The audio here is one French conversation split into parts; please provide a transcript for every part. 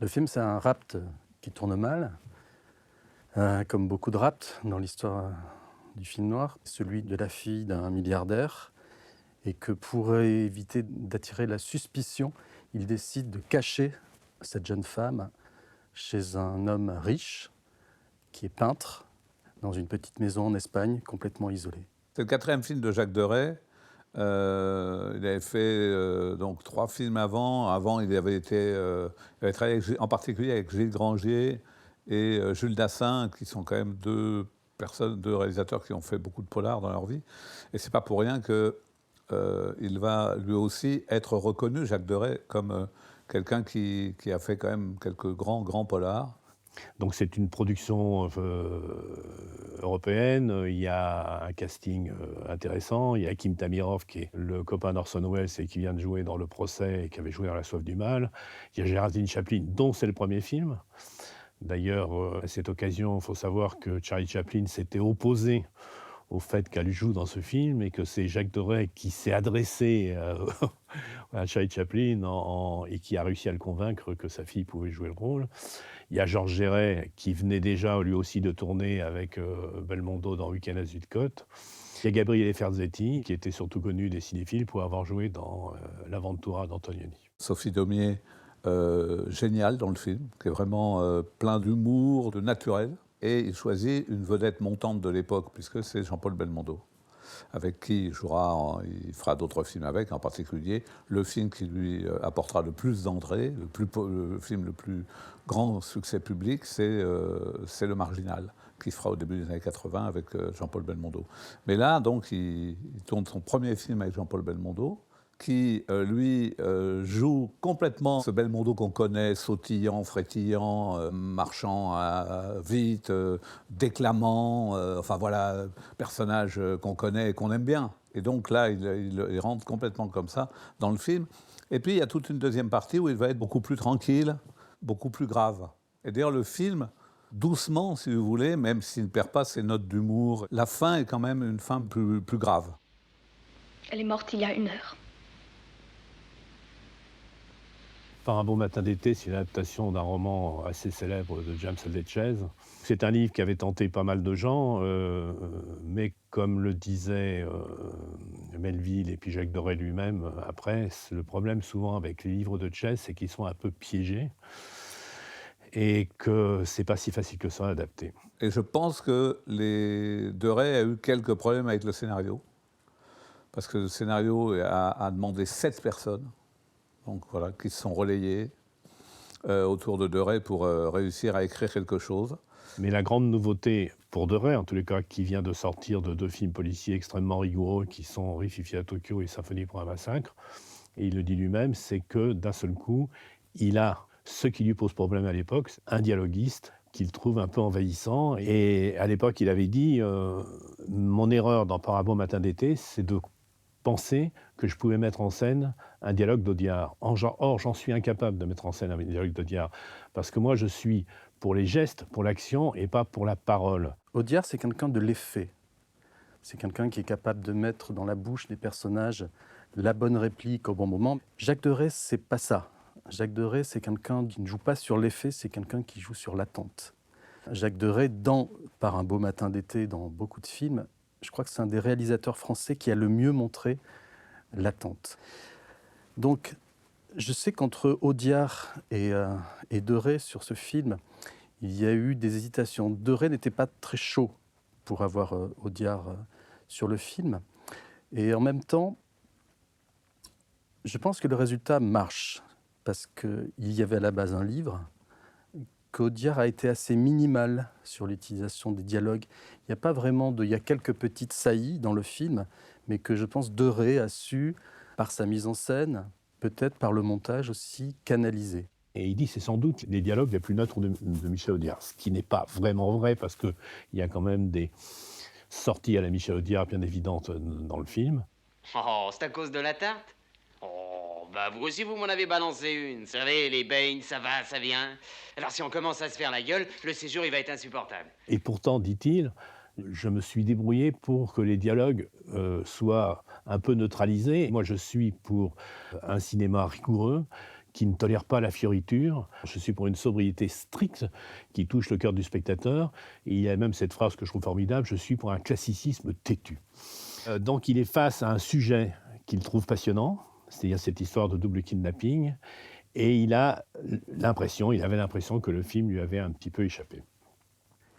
Le film, c'est un rapt qui tourne mal, comme beaucoup de rapts dans l'histoire du film noir. Celui de la fille d'un milliardaire, et que pour éviter d'attirer la suspicion, il décide de cacher cette jeune femme chez un homme riche qui est peintre dans une petite maison en Espagne, complètement isolée. C'est le quatrième film de Jacques Deray. Il avait fait donc 3 films avant. Avant, il avait travaillé en particulier avec Gilles Granger et Jules Dassin, qui sont quand même deux réalisateurs qui ont fait beaucoup de polars dans leur vie. Et c'est pas pour rien que il va lui aussi être reconnu, Jacques Deray, comme quelqu'un qui a fait quand même quelques grands polars. Donc c'est une production européenne, il y a un casting intéressant, il y a Kim Tamirov qui est le copain d'Orson Welles et qui vient de jouer dans Le Procès et qui avait joué dans La Soif du mal. Il y a Géraldine Chaplin dont c'est le premier film. D'ailleurs, à cette occasion, il faut savoir que Charlie Chaplin s'était opposé au fait qu'elle joue dans ce film et que c'est Jacques Deray qui s'est adressé à Charlie Chaplin et qui a réussi à le convaincre que sa fille pouvait jouer le rôle. Il y a Georges Géret qui venait déjà lui aussi de tourner avec Belmondo dans Week-end à Zuidcote. Il y a Gabriele Ferzetti qui était surtout connu des cinéphiles pour avoir joué dans L'Avventura d'Antonioni. Sophie Daumier, géniale dans le film, qui est vraiment plein d'humour, de naturel. Et il choisit une vedette montante de l'époque, puisque c'est Jean-Paul Belmondo, avec qui il fera d'autres films avec, en particulier le film qui lui apportera le plus d'entrées, le film le plus grand succès public, c'est Le Marginal, qui fera au début des années 80 avec Jean-Paul Belmondo. Mais là, donc, il tourne son premier film avec Jean-Paul Belmondo, qui, lui, joue complètement ce Belmondo qu'on connaît, sautillant, frétillant, marchant vite, déclamant, enfin voilà, personnage qu'on connaît et qu'on aime bien. Et donc là, il rentre complètement comme ça dans le film. Et puis, il y a toute une deuxième partie où il va être beaucoup plus tranquille, beaucoup plus grave. Et d'ailleurs, le film, doucement, si vous voulez, même s'il ne perd pas ses notes d'humour, la fin est quand même une fin plus grave. Elle est morte il y a 1 heure. Par un beau matin d'été, c'est une adaptation d'un roman assez célèbre de James Altucher. C'est un livre qui avait tenté pas mal de gens, mais comme le disaient Melville et puis Jacques Deray lui-même après, le problème souvent avec les livres de Chess, c'est qu'ils sont un peu piégés et que c'est pas si facile que ça à adapter. Et je pense que Deray a eu quelques problèmes avec le scénario, parce que le scénario a demandé 7 personnes, donc voilà, qui se sont relayées autour de Deray pour réussir à écrire quelque chose. Mais la grande nouveauté pour Deray, en tous les cas, qui vient de sortir de 2 films policiers extrêmement rigoureux, qui sont Rififi à Tokyo et Symphonie pour un massacre, et il le dit lui-même, c'est que d'un seul coup, il a ce qui lui pose problème à l'époque, un dialoguiste qu'il trouve un peu envahissant. Et à l'époque, il avait dit mon erreur dans Par un beau matin d'été, c'est de penser que je pouvais mettre en scène un dialogue d'Audiard. Or, j'en suis incapable de mettre en scène un dialogue d'Audiard, parce que moi, je suis pour les gestes, pour l'action, et pas pour la parole. Audiard, c'est quelqu'un de l'effet. C'est quelqu'un qui est capable de mettre dans la bouche des personnages la bonne réplique au bon moment. Jacques Deray, c'est pas ça. Jacques Deray, c'est quelqu'un qui ne joue pas sur l'effet, c'est quelqu'un qui joue sur l'attente. Jacques Deray, Par un beau matin d'été, dans beaucoup de films, je crois que c'est un des réalisateurs français qui a le mieux montré l'attente. Donc, je sais qu'entre Audiard et Deray sur ce film, il y a eu des hésitations. Deray n'était pas très chaud pour avoir Audiard sur le film. Et en même temps, je pense que le résultat marche, parce qu'il y avait à la base un livre, qu'Audiard a été assez minimal sur l'utilisation des dialogues. Il y a quelques petites saillies dans le film, mais que je pense Deray a su, par sa mise en scène, peut-être par le montage aussi, canaliser. Et il dit c'est sans doute les dialogues les plus neutres de Michel Audiard, ce qui n'est pas vraiment vrai, parce qu'il y a quand même des sorties à la Michel Audiard bien évidentes dans le film. Oh, c'est à cause de la tarte? Oh, bah vous aussi vous m'en avez balancé une. Vous savez, les beignes, ça va, ça vient. Alors si on commence à se faire la gueule, le séjour il va être insupportable. Et pourtant, dit-il, je me suis débrouillé pour que les dialogues soient un peu neutralisés. Moi, je suis pour un cinéma rigoureux qui ne tolère pas la fioriture. Je suis pour une sobriété stricte qui touche le cœur du spectateur. Et il y a même cette phrase que je trouve formidable, je suis pour un classicisme têtu. Donc il est face à un sujet qu'il trouve passionnant, c'est-à-dire cette histoire de double kidnapping, et il avait l'impression que le film lui avait un petit peu échappé.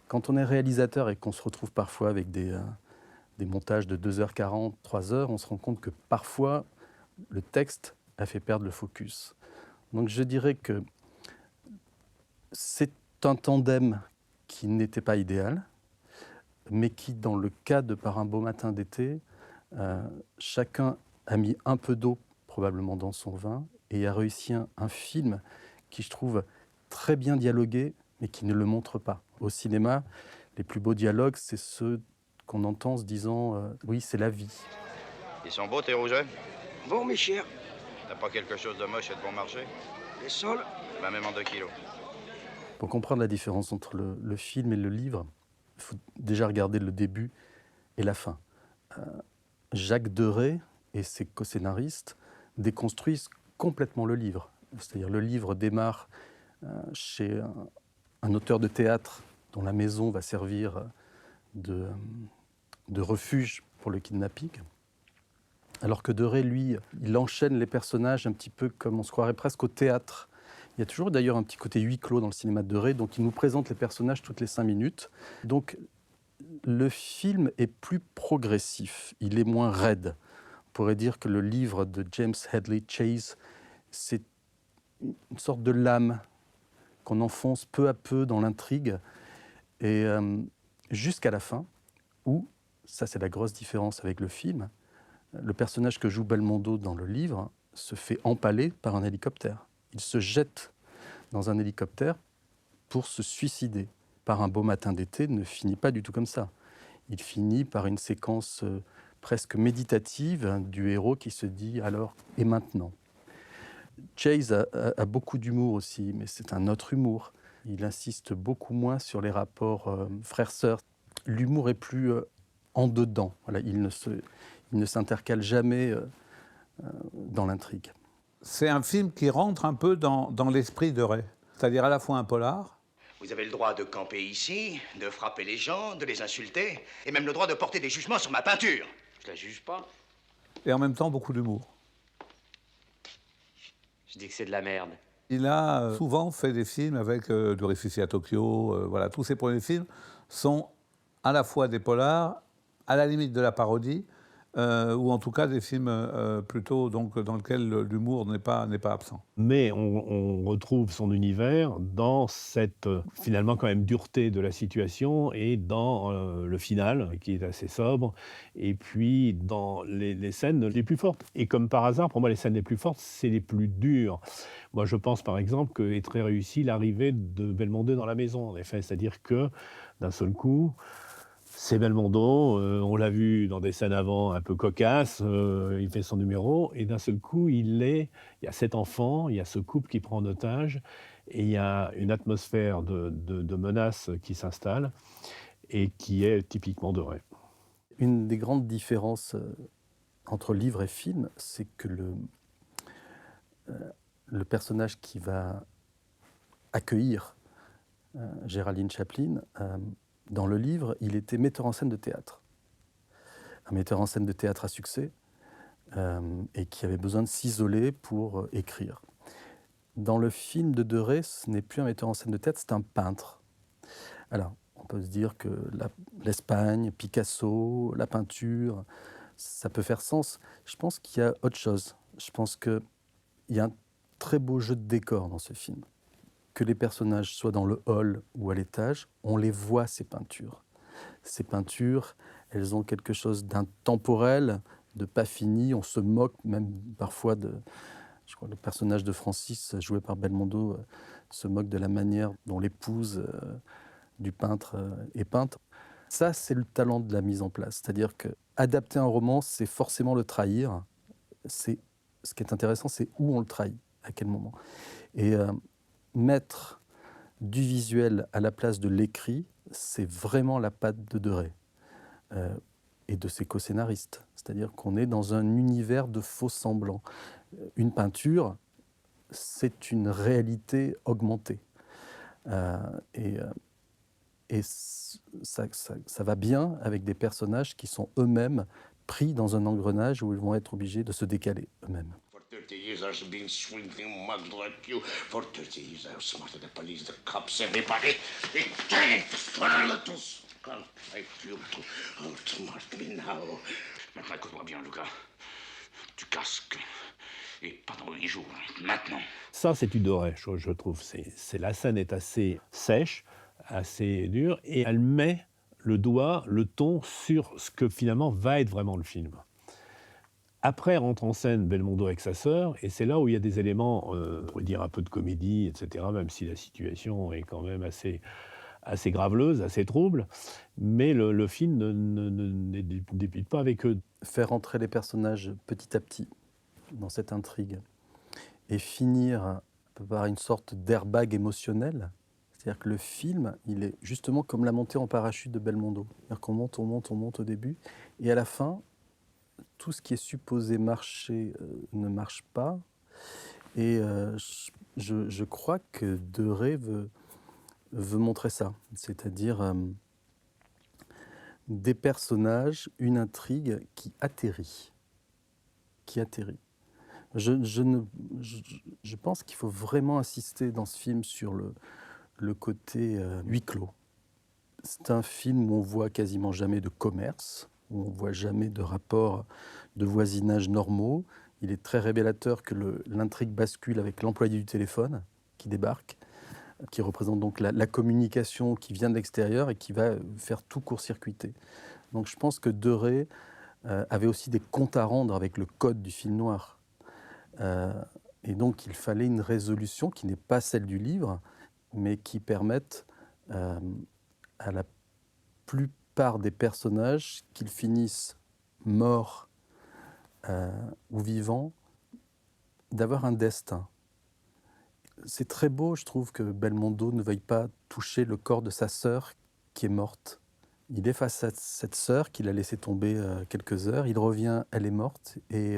Quand on est réalisateur et qu'on se retrouve parfois avec des montages de 2h40, 3h, on se rend compte que parfois le texte a fait perdre le focus. Donc je dirais que c'est un tandem qui n'était pas idéal, mais qui, dans le cas de Par un beau matin d'été, chacun a mis un peu d'eau probablement dans son vin et a réussi un film qui, je trouve, très bien dialogué, mais qui ne le montre pas. Au cinéma, les plus beaux dialogues, c'est ceux qu'on entend se disant oui, c'est la vie. Ils sont beaux, tes rougets? Bon, mes chers, T'as pas quelque chose de moche et de bon marché? les sols, Ben, même en 2 kilos. Pour comprendre la différence entre le film et le livre, il faut déjà regarder le début et la fin. Jacques Deray et ses co-scénaristes déconstruisent complètement le livre. C'est-à-dire le livre démarre chez un auteur de théâtre dont la maison va servir de refuge pour le kidnapping. Alors que Deray, lui, il enchaîne les personnages un petit peu comme on se croirait presque au théâtre. Il y a toujours d'ailleurs un petit côté huis clos dans le cinéma de Deray, donc il nous présente les personnages toutes les 5 minutes. Donc le film est plus progressif, il est moins raide. On pourrait dire que le livre de James Hadley Chase, c'est une sorte de lame qu'on enfonce peu à peu dans l'intrigue, et jusqu'à la fin, où, ça c'est la grosse différence avec le film, le personnage que joue Belmondo dans le livre se fait empaler par un hélicoptère. Il se jette dans un hélicoptère pour se suicider. Par un beau matin d'été ne finit pas du tout comme ça. Il finit par une séquence presque méditative du héros qui se dit « alors, et maintenant ?» Chase a beaucoup d'humour aussi, mais c'est un autre humour. Il insiste beaucoup moins sur les rapports frères-sœurs. L'humour est plus en dedans. Voilà, il ne s'intercale jamais dans l'intrigue. C'est un film qui rentre un peu dans l'esprit de Ray, c'est-à-dire à la fois un polar. vous avez le droit de camper ici, de frapper les gens, de les insulter, et même le droit de porter des jugements sur ma peinture. Je la juge pas. Et en même temps beaucoup d'humour. Je dis que c'est de la merde. Il a souvent fait des films avec du Réfugié à Tokyo. Voilà, tous ses premiers films sont à la fois des polars, à la limite de la parodie, ou en tout cas des films plutôt donc, dans lesquels l'humour n'est pas absent. Mais on retrouve son univers dans cette, finalement, quand même dureté de la situation et dans le final, qui est assez sobre, et puis dans les scènes les plus fortes. Et comme par hasard, pour moi, les scènes les plus fortes, c'est les plus dures. Moi, je pense, par exemple, qu'est très réussi l'arrivée de Belmondo dans la maison, en effet. C'est-à-dire que, d'un seul coup, c'est Belmondo, on l'a vu dans des scènes avant un peu cocasses, il fait son numéro, et d'un seul coup, il y a cet enfant, il y a ce couple qui prend en otage, et il y a une atmosphère de menace qui s'installe, et qui est typiquement Deray. Une des grandes différences entre livre et film, c'est que le personnage qui va accueillir Géraldine Chaplin, dans le livre, il était metteur en scène de théâtre. Un metteur en scène de théâtre à succès et qui avait besoin de s'isoler pour écrire. Dans le film de Deray, ce n'est plus un metteur en scène de théâtre, c'est un peintre. Alors, on peut se dire que l'Espagne, Picasso, la peinture, ça peut faire sens. Je pense qu'il y a autre chose. Je pense qu'il y a un très beau jeu de décor dans ce film. Que les personnages soient dans le hall ou à l'étage, on les voit, ces peintures. Ces peintures, elles ont quelque chose d'intemporel, de pas fini. On se moque même parfois de... Je crois que le personnage de Francis, joué par Belmondo, se moque de la manière dont l'épouse du peintre est peinte. Ça, c'est le talent de la mise en place. C'est-à-dire qu'adapter un roman, c'est forcément le trahir. Ce qui est intéressant, c'est où on le trahit, à quel moment. Et mettre du visuel à la place de l'écrit, c'est vraiment la patte de Deray et de ses co-scénaristes. C'est-à-dire qu'on est dans un univers de faux semblants. Une peinture, c'est une réalité augmentée. Et ça va bien avec des personnages qui sont eux-mêmes pris dans un engrenage où ils vont être obligés de se décaler eux-mêmes. For 30 years, I've been swinging mugs like you. For 30 years, I've smarted the police, the cops, everybody. They can't for a little skunk like you to outsmart me now. Maintenant, écoute-moi bien, Lucas. Tu casques. Et pas dans 8 jours, maintenant. Ça, c'est du doré, je trouve. La scène est assez sèche, assez dure, et elle met le doigt, le ton sur ce que finalement va être vraiment le film. Après rentre en scène Belmondo avec sa sœur, et c'est là où il y a des éléments, on pourrait dire un peu de comédie, etc., même si la situation est quand même assez graveleuse, assez trouble, mais le film ne débute pas avec eux. Faire entrer les personnages petit à petit dans cette intrigue et finir par une sorte d'airbag émotionnel. C'est-à-dire que le film, il est justement comme la montée en parachute de Belmondo. C'est-à-dire qu'on monte, on monte, on monte au début, et à la fin, tout ce qui est supposé marcher ne marche pas. Et je crois que Deray veut montrer ça, c'est-à-dire des personnages, une intrigue qui atterrit. Je pense qu'il faut vraiment insister dans ce film sur le côté huis clos. C'est un film où on voit quasiment jamais de commerce, où on voit jamais de rapports de voisinage normaux. Il est très révélateur que l'intrigue bascule avec l'employé du téléphone qui débarque, qui représente donc la communication qui vient de l'extérieur et qui va faire tout court-circuiter. Donc je pense que Deray avait aussi des comptes à rendre avec le code du film noir. Et donc il fallait une résolution qui n'est pas celle du livre, mais qui permette à la plupart des personnages, qu'ils finissent morts ou vivants, d'avoir un destin. C'est très beau, je trouve, que Belmondo ne veuille pas toucher le corps de sa sœur qui est morte. Il est face à cette sœur qu'il a laissé tomber quelques heures, il revient, elle est morte, et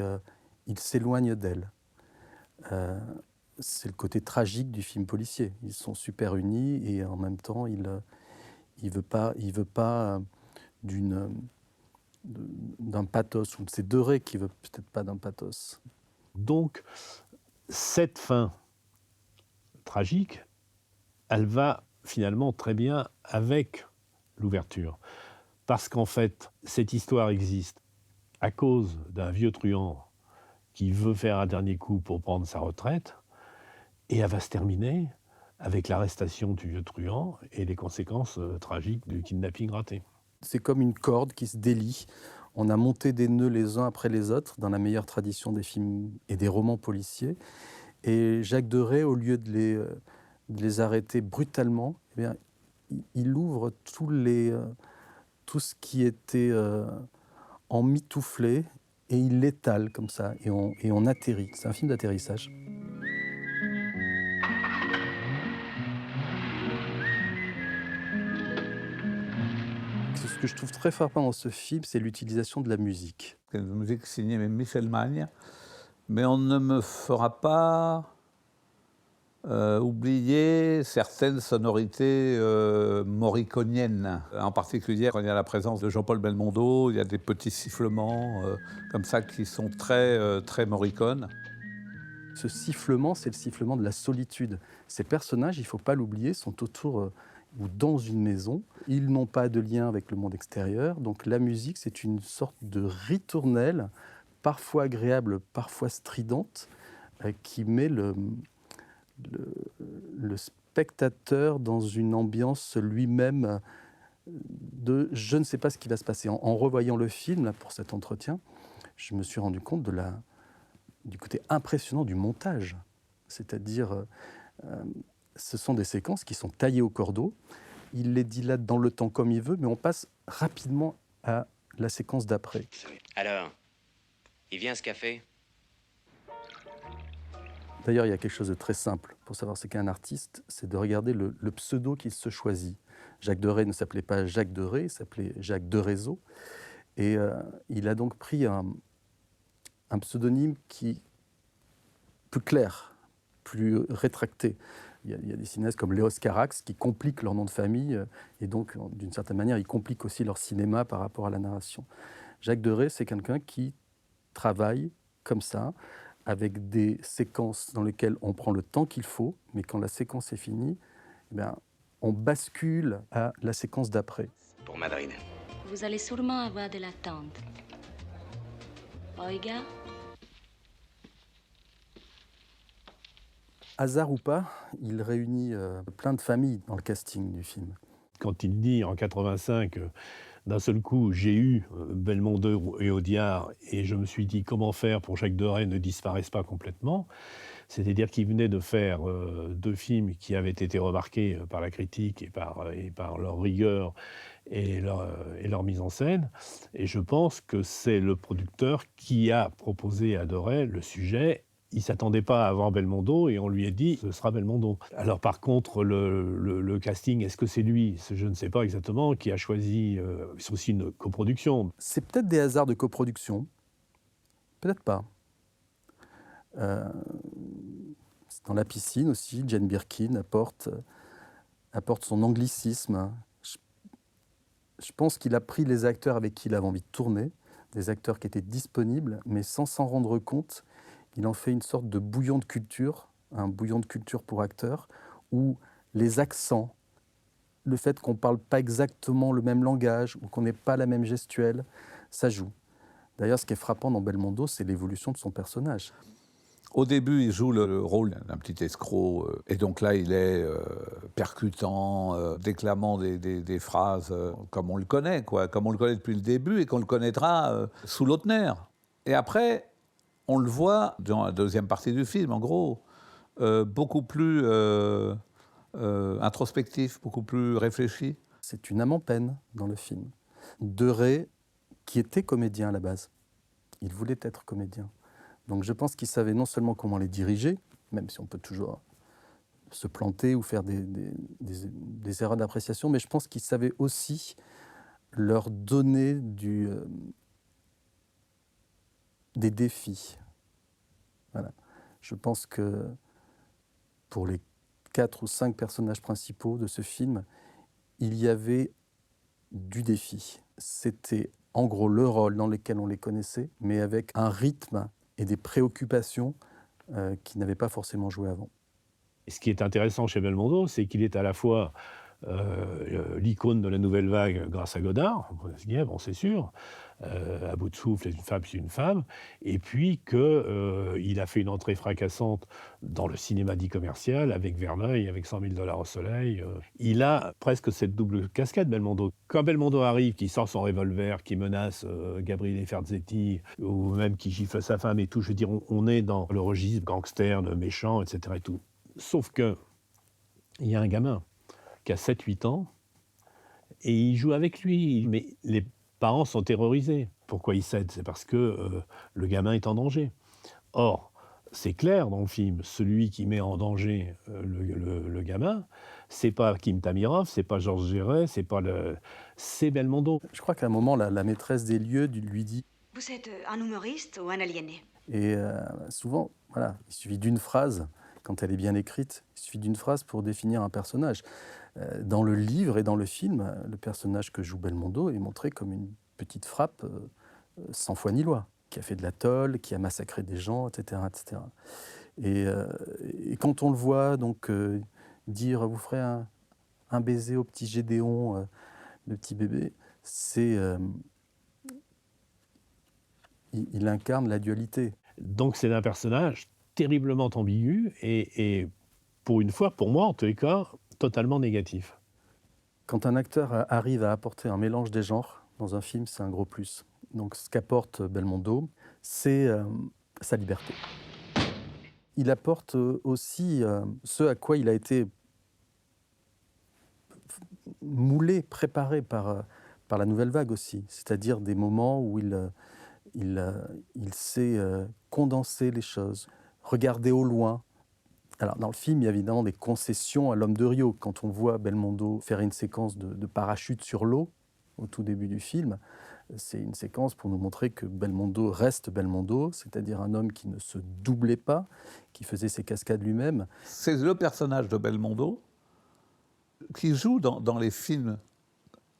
il s'éloigne d'elle. C'est le côté tragique du film policier. Ils sont super unis et en même temps, il veut pas d'un pathos. Ou c'est Deray qui veut peut-être pas d'un pathos. Donc, cette fin tragique, elle va finalement très bien avec l'ouverture. Parce qu'en fait, cette histoire existe à cause d'un vieux truand qui veut faire un dernier coup pour prendre sa retraite, et elle va se terminer avec l'arrestation du vieux truand et les conséquences tragiques du kidnapping raté. C'est comme une corde qui se délie. On a monté des nœuds les uns après les autres, dans la meilleure tradition des films et des romans policiers. Et Jacques Deray, au lieu de les arrêter brutalement, eh bien, il ouvre tout ce qui était emmitouflé, et il l'étale comme ça, et on atterrit. C'est un film d'atterrissage. Ce que je trouve très frappant dans ce film, c'est l'utilisation de la musique. C'est une musique signée Michel Magne, mais on ne me fera pas oublier certaines sonorités morriconiennes. En particulier, quand il y a la présence de Jean-Paul Belmondo, il y a des petits sifflements comme ça qui sont très Morricone. Ce sifflement, c'est le sifflement de la solitude. Ces personnages, il ne faut pas l'oublier, sont autour ou dans une maison. Ils n'ont pas de lien avec le monde extérieur. Donc la musique, c'est une sorte de ritournelle, parfois agréable, parfois stridente, qui met le spectateur dans une ambiance lui-même de « je ne sais pas ce qui va se passer ». En revoyant le film, là, pour cet entretien, je me suis rendu compte du côté impressionnant du montage. C'est-à-dire, ce sont des séquences qui sont taillées au cordeau. Il les dilate dans le temps comme il veut, mais on passe rapidement à la séquence d'après. Alors, il vient ce café? D'ailleurs, il y a quelque chose de très simple pour savoir ce qu'est un artiste, c'est de regarder le pseudo qu'il se choisit. Jacques Deray ne s'appelait pas Jacques Deray, il s'appelait Jacques Derézeau. Et il a donc pris un pseudonyme qui plus clair, plus rétracté. Il y a des cinéastes comme Léos Carax qui compliquent leur nom de famille et donc, d'une certaine manière, ils compliquent aussi leur cinéma par rapport à la narration. Jacques Deray, c'est quelqu'un qui travaille comme ça, avec des séquences dans lesquelles on prend le temps qu'il faut, mais quand la séquence est finie, eh bien, on bascule à la séquence d'après. Pour Madrid. Vous allez sûrement avoir de l'attente. Oiga? Hasard ou pas, il réunit plein de familles dans le casting du film. Quand il dit en 85, d'un seul coup, j'ai eu Belmondo et Audiard, et je me suis dit comment faire pour que Jacques Deray ne disparaisse pas complètement. C'est-à-dire qu'il venait de faire 2 films qui avaient été remarqués par la critique et par leur rigueur et leur mise en scène. Et je pense que c'est le producteur qui a proposé à Deray le sujet. Il ne s'attendait pas à avoir Belmondo et on lui a dit ce sera Belmondo. Alors par contre, le casting, est-ce que c'est lui? Je ne sais pas exactement qui a choisi. C'est aussi une coproduction. C'est peut-être des hasards de coproduction, peut-être pas. Dans La piscine aussi, Jane Birkin apporte son anglicisme. Je pense qu'il a pris les acteurs avec qui il avait envie de tourner, des acteurs qui étaient disponibles, mais sans s'en rendre compte, il en fait une sorte de bouillon de culture, un bouillon de culture pour acteurs, où les accents, le fait qu'on ne parle pas exactement le même langage ou qu'on n'ait pas la même gestuelle, ça joue. D'ailleurs, ce qui est frappant dans Belmondo, c'est l'évolution de son personnage. Au début, il joue le rôle d'un petit escroc, et donc là, il est percutant, déclamant des phrases comme on le connaît, quoi, comme on le connaît depuis le début et qu'on le connaîtra sous Lautner. Et après, on le voit dans la deuxième partie du film, en gros, beaucoup plus introspectif, beaucoup plus réfléchi. C'est une âme en peine dans le film. Deray, qui était comédien à la base, il voulait être comédien. Donc je pense qu'il savait non seulement comment les diriger, même si on peut toujours se planter ou faire des erreurs d'appréciation, mais je pense qu'il savait aussi leur donner des défis. Voilà. Je pense que pour les 4 ou 5 personnages principaux de ce film, il y avait du défi. C'était en gros le rôle dans lequel on les connaissait, mais avec un rythme et des préoccupations qui n'avaient pas forcément joué avant. Et ce qui est intéressant chez Belmondo, c'est qu'il est à la fois l'icône de la nouvelle vague grâce à Godard, bon, c'est sûr, à bout de souffle, une femme, c'est une femme, et puis qu'il a fait une entrée fracassante dans le cinéma dit commercial avec Verneuil, avec 100 000 $ au soleil. Il a presque cette double casquette, Belmondo. Quand Belmondo arrive, qui sort son revolver, qui menace Gabriele Ferzetti, ou même qui gifle sa femme et tout, je veux dire, on est dans le registre gangster, de méchant, etc. Et tout. Sauf que il y a un gamin qui a 7-8 ans, et il joue avec lui. Mais les parents sont terrorisés. Pourquoi il cède? C'est parce que le gamin est en danger. Or, c'est clair dans le film, celui qui met en danger le gamin, c'est pas Kim Tamirov, c'est pas Georges Géret, c'est Belmondo. Je crois qu'à un moment, la maîtresse des lieux lui dit « Vous êtes un humoriste ou un aliéné ?» Et souvent, voilà, il suffit d'une phrase, quand elle est bien écrite, il suffit d'une phrase pour définir un personnage. Dans le livre et dans le film, le personnage que joue Belmondo est montré comme une petite frappe sans foi ni loi, qui a fait de la tôle, qui a massacré des gens, etc. etc. Et quand on le voit donc dire « vous ferez un baiser au petit Gédéon, le petit bébé », il incarne la dualité. Donc c'est un personnage terriblement ambigu et pour une fois, pour moi en tous les cas, totalement négatif. Quand un acteur arrive à apporter un mélange des genres dans un film, c'est un gros plus. Donc ce qu'apporte Belmondo, c'est sa liberté. Il apporte aussi ce à quoi il a été moulé, préparé par la nouvelle vague aussi, c'est-à-dire des moments où il sait condenser les choses, regarder au loin. Alors, dans le film, il y a évidemment des concessions à l'homme de Rio. Quand on voit Belmondo faire une séquence de parachute sur l'eau, au tout début du film, C'est une séquence pour nous montrer que Belmondo reste Belmondo, c'est-à-dire un homme qui ne se doublait pas, qui faisait ses cascades lui-même. C'est le personnage de Belmondo qui joue dans les films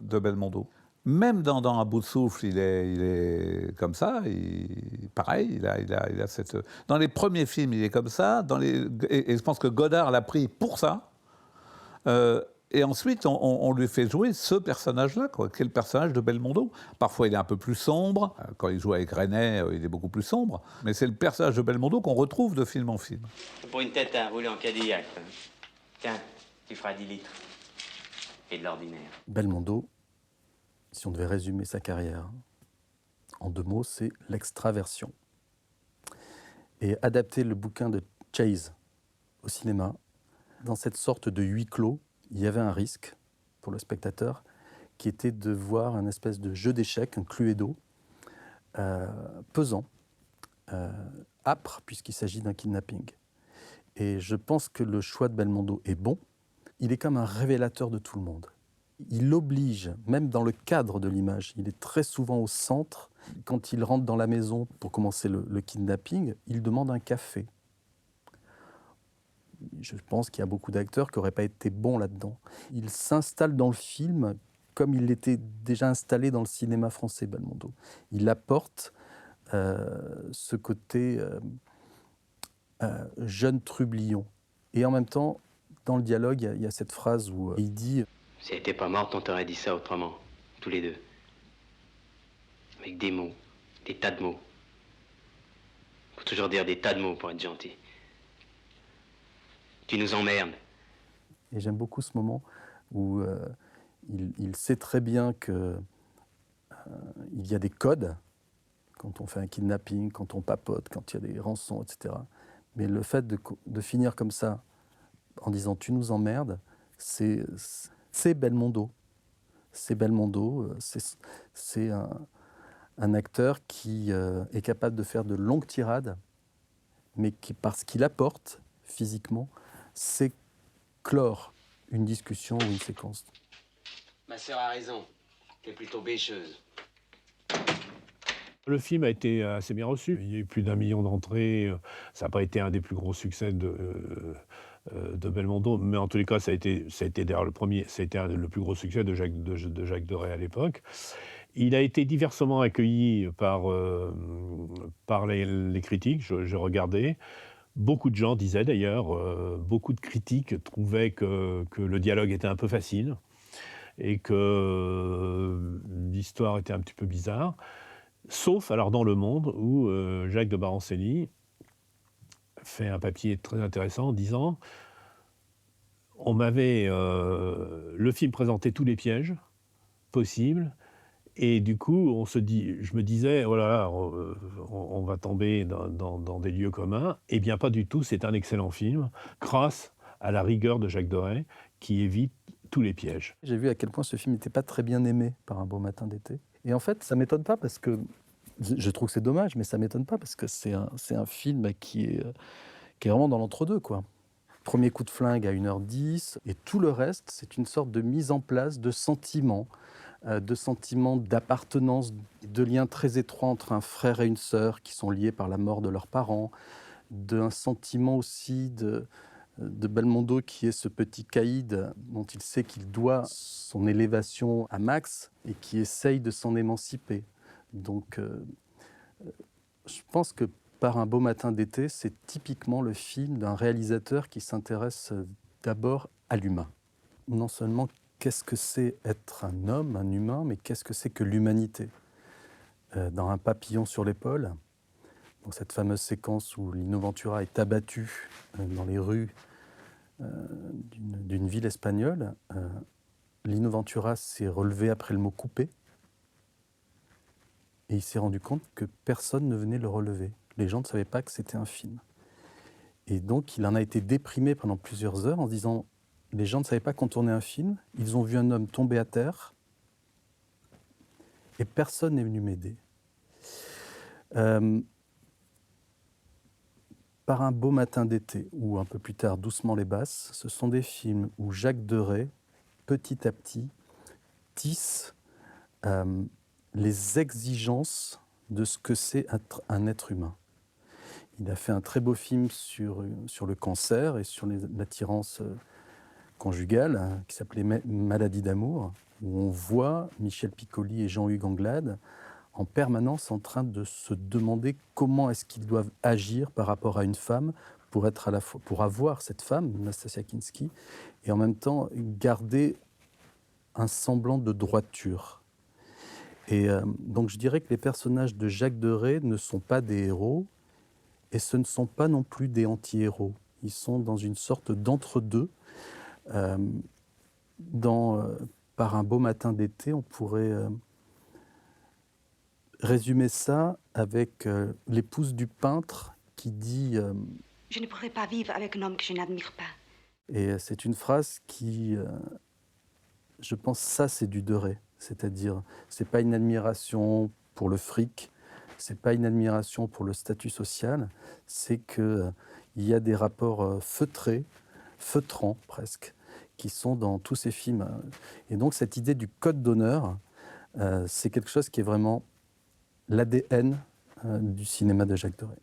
de Belmondo. Même dans Un bout de souffle, il est comme ça. Pareil, il a cette... Dans les premiers films, il est comme ça. Et je pense que Godard l'a pris pour ça. Et ensuite, on lui fait jouer ce personnage-là, qui est le personnage de Belmondo. Parfois, il est un peu plus sombre. Quand il joue avec René, il est beaucoup plus sombre. Mais c'est le personnage de Belmondo qu'on retrouve de film en film. Pour une tête à rouler en Cadillac. Tiens, tu feras 10 litres. Et de l'ordinaire. Belmondo, si on devait résumer sa carrière en 2 mots, c'est l'extraversion. Et adapter le bouquin de Chase au cinéma, dans cette sorte de huis clos, il y avait un risque pour le spectateur qui était de voir un espèce de jeu d'échecs, un Cluedo, pesant, âpre, puisqu'il s'agit d'un kidnapping. Et je pense que le choix de Belmondo est bon. Il est comme un révélateur de tout le monde. Il oblige, même dans le cadre de l'image, il est très souvent au centre. Quand il rentre dans la maison pour commencer le kidnapping, il demande un café. Je pense qu'il y a beaucoup d'acteurs qui n'auraient pas été bons là-dedans. Il s'installe dans le film comme il était déjà installé dans le cinéma français, Belmondo. Il apporte ce côté jeune trublion. Et en même temps, dans le dialogue, il y a cette phrase où il dit « Si elle n'était pas morte, on t'aurait dit ça autrement, tous les deux. Avec des mots, des tas de mots. Faut toujours dire des tas de mots pour être gentil. Tu nous emmerdes. » Et j'aime beaucoup ce moment où il sait très bien qu'il y a des codes quand on fait un kidnapping, quand on papote, quand il y a des rançons, etc. Mais le fait de finir comme ça, en disant « tu nous emmerdes », c'est Belmondo. C'est Belmondo, c'est un acteur qui est capable de faire de longues tirades, mais qui, parce qu'il apporte physiquement, c'est clore une discussion ou une séquence. Ma sœur a raison, t'es plutôt bêcheuse. Le film a été assez bien reçu. Il y a eu plus d'1 million d'entrées. Ça n'a pas été un des plus gros succès de Belmondo, mais en tous les cas, ça a été d'ailleurs le plus gros succès de Jacques Deray à l'époque. Il a été diversement accueilli par les critiques. Je regardais. Beaucoup de gens disaient d'ailleurs, beaucoup de critiques trouvaient que le dialogue était un peu facile et que l'histoire était un petit peu bizarre. Sauf alors dans Le Monde, où Jacques de Barencelli fait un papier très intéressant en disant « le film présentait tous les pièges possibles, et du coup, je me disais, oh là là, on va tomber dans des lieux communs. » Eh bien, pas du tout, c'est un excellent film, grâce à la rigueur de Jacques Deray, qui évite tous les pièges. J'ai vu à quel point ce film n'était pas très bien aimé par Un beau matin d'été. Et en fait, ça ne m'étonne pas parce que, je trouve que c'est dommage, mais ça ne m'étonne pas parce que c'est un film qui est vraiment dans l'entre-deux, quoi. Premier coup de flingue à 1h10, et tout le reste, c'est une sorte de mise en place de sentiments d'appartenance, de liens très étroits entre un frère et une sœur qui sont liés par la mort de leurs parents, d'un sentiment aussi de Belmondo qui est ce petit caïd dont il sait qu'il doit son élévation à Max et qui essaye de s'en émanciper. Donc, je pense que Par un beau matin d'été, c'est typiquement le film d'un réalisateur qui s'intéresse d'abord à l'humain. Non seulement qu'est-ce que c'est être un homme, un humain, mais qu'est-ce que c'est que l'humanité. Dans Un papillon sur l'épaule, dans cette fameuse séquence où Lino Ventura est abattu dans les rues d'une ville espagnole, Lino Ventura s'est relevé après le mot coupé et il s'est rendu compte que personne ne venait le relever. Les gens ne savaient pas que c'était un film. Et donc il en a été déprimé pendant plusieurs heures en se disant « Les gens ne savaient pas qu'on tournait un film, ils ont vu un homme tomber à terre et personne n'est venu m'aider. » Par un beau matin d'été, ou un peu plus tard, Doucement les basses, ce sont des films où Jacques Deray, petit à petit, tisse les exigences de ce que c'est être un être humain. Il a fait un très beau film sur le cancer et sur l'attirance conjugale, hein, qui s'appelait Maladie d'amour, où on voit Michel Piccoli et Jean-Hugues Anglade en permanence en train de se demander comment est-ce qu'ils doivent agir par rapport à une femme pour être à la fois, pour avoir cette femme, Nastasia Kinski, et en même temps garder un semblant de droiture. Et donc je dirais que les personnages de Jacques Deray ne sont pas des héros, et ce ne sont pas non plus des anti-héros. Ils sont dans une sorte d'entre-deux. Par un beau matin d'été, on pourrait résumer ça avec l'épouse du peintre qui dit Je ne pourrais pas vivre avec un homme que je n'admire pas. Et c'est une phrase qui, je pense, ça c'est du Deray. C'est-à-dire, c'est pas une admiration pour le fric, c'est pas une admiration pour le statut social, c'est qu'il y a des rapports feutrants presque, qui sont dans tous ces films. Et donc cette idée du code d'honneur, c'est quelque chose qui est vraiment l'ADN du cinéma de Jacques Deray.